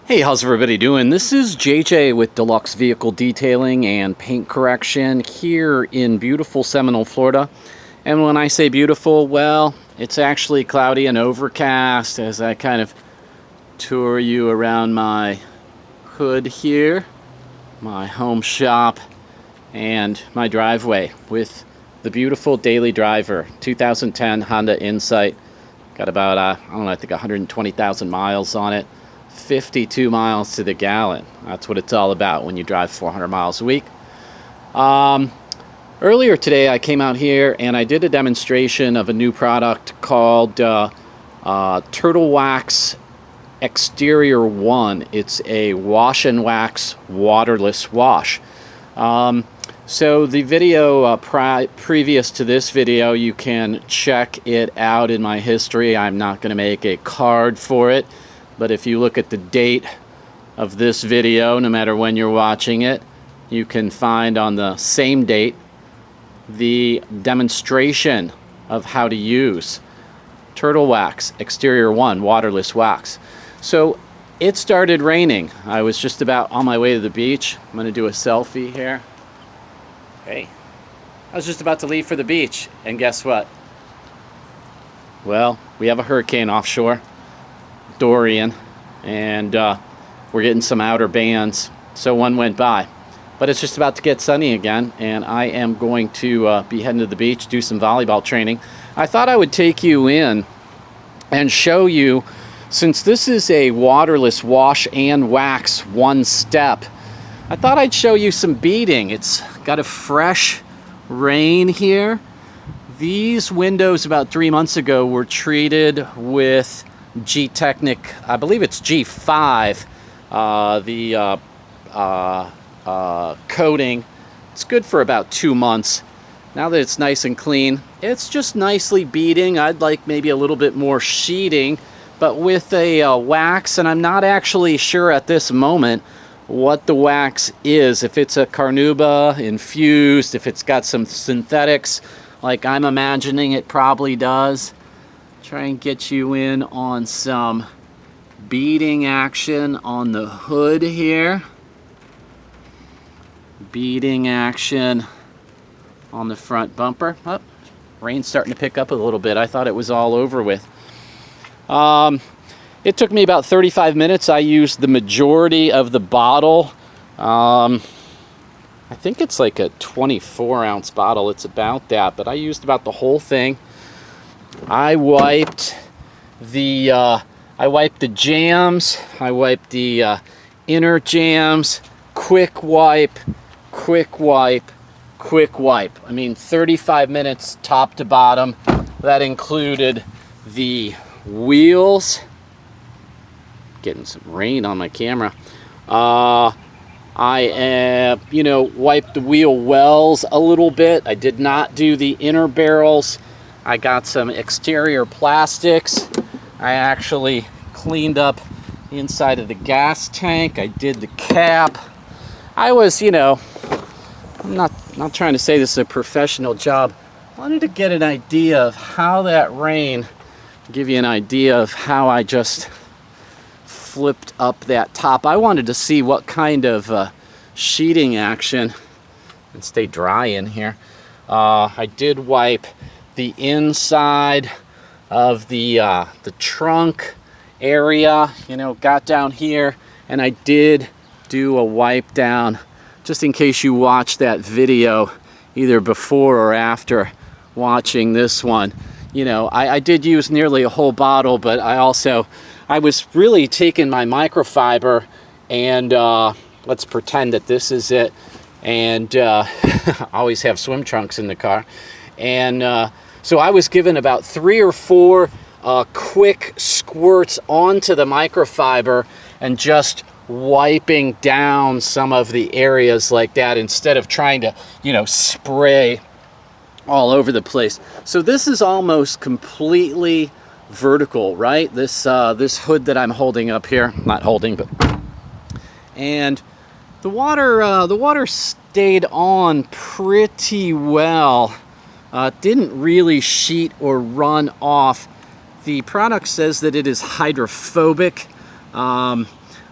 Hey, how's everybody doing? This is JJ with Deluxe Vehicle Detailing and Paint Correction here in beautiful Seminole, Florida. And when I say beautiful, well, it's actually cloudy and overcast as I kind of tour you around my hood here, my home shop, and my driveway with the beautiful daily driver, 2010 Honda Insight. Got about, I don't know, I think 120,000 miles on it. 52 miles to the gallon. That's what it's all about when you drive 400 miles a week. Earlier today I came out here and I did a demonstration of a new product called Turtle Wax Exterior 1. It's a wash and wax waterless wash. So the video previous to this video, you can check it out in my history. I'm not going to make a card for it. But if you look at the date of this video, no matter when you're watching it, you can find on the same date the demonstration of how to use Turtle Wax Exterior 1 waterless wax. So it started raining. I was just about on my way to the beach. I'm going to do a selfie here. Hey, I was just about to leave for the beach, and guess what? Well, we have a hurricane offshore, Dorian, and we're getting some outer bands, so one went by. But it's just about to get sunny again, and I am going to be heading to the beach, do some volleyball training. I thought I would take you in and show you, since this is a waterless wash and wax one step, I thought I'd show you some beading. It's got a fresh rain here. These windows about 3 months ago were treated with G-Technic, I believe it's G5, coating. It's good for about 2 months. Now that it's nice and clean, it's just nicely beading. I'd like maybe a little bit more sheeting, but with a wax, and I'm not actually sure at this moment what the wax is, if it's a carnauba infused, if it's got some synthetics like I'm imagining it probably does. Try and get you in on some beading action on the hood here. Beading action on the front bumper. Oh, rain's starting to pick up a little bit. I thought it was all over with. It took me about 35 minutes. I used the majority of the bottle. I think it's like a 24-ounce bottle. It's about that, but I used about the whole thing. I wiped the jams, I wiped the inner jams, quick wipe, quick wipe, quick wipe. I mean 35 minutes top to bottom. That included the wheels. Getting some rain on my camera. I wiped the wheel wells a little bit. I did not do the inner barrels. I got some exterior plastics. I actually cleaned up the inside of the gas tank. I did the cap. I was, I'm not trying to say this is a professional job. I wanted to get an idea of how that rain, give you an idea of how I just flipped up that top. I wanted to see what kind of sheeting action, and stay dry in here. I did wipe the inside of the trunk area, got down here, and I did do a wipe down just in case you watched that video either before or after watching this one. I did use nearly a whole bottle, but I was really taking my microfiber and let's pretend that this is it, and always have swim trunks in the car, and so I was given about 3 or 4 quick squirts onto the microfiber and just wiping down some of the areas like that instead of trying to, spray all over the place. So this is almost completely vertical, right? This hood that I'm holding up here, not holding, but, and the water stayed on pretty well. Didn't really sheet or run off. The product says that it is hydrophobic.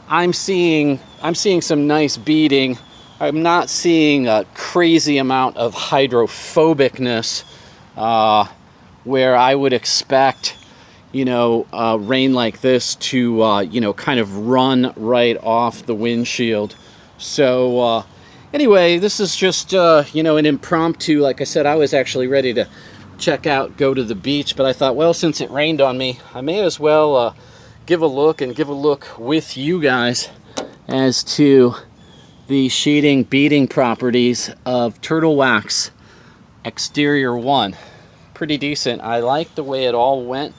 I'm seeing some nice beading. I'm not seeing a crazy amount of hydrophobicness where I would expect, rain like this to, kind of run right off the windshield. So anyway, this is just, an impromptu. Like I said, I was actually ready to go to the beach, but I thought, well, since it rained on me, I may as well give a look with you guys as to the sheeting beading properties of Turtle Wax Exterior 1. Pretty decent. I like the way it all went.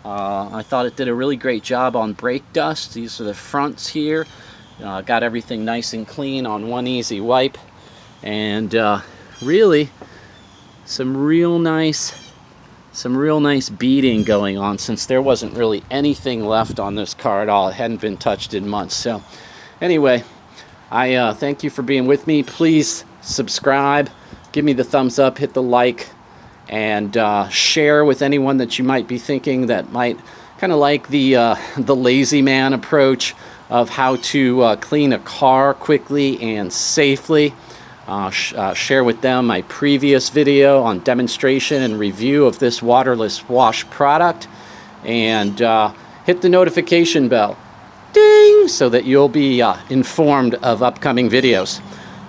I thought it did a really great job on brake dust. These are the fronts here. Got everything nice and clean on one easy wipe. And really some real nice beading going on, since there wasn't really anything left on this car at all. It hadn't been touched in months. So anyway, I thank you for being with me. Please subscribe, give me the thumbs up, hit the like, and share with anyone that you might be thinking that might kind of like the lazy man approach of how to clean a car quickly and safely. Share with them my previous video on demonstration and review of this waterless wash product, and hit the notification bell, ding, so that you'll be informed of upcoming videos.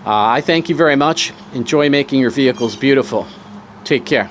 I thank you very much. Enjoy making your vehicles beautiful. Take care.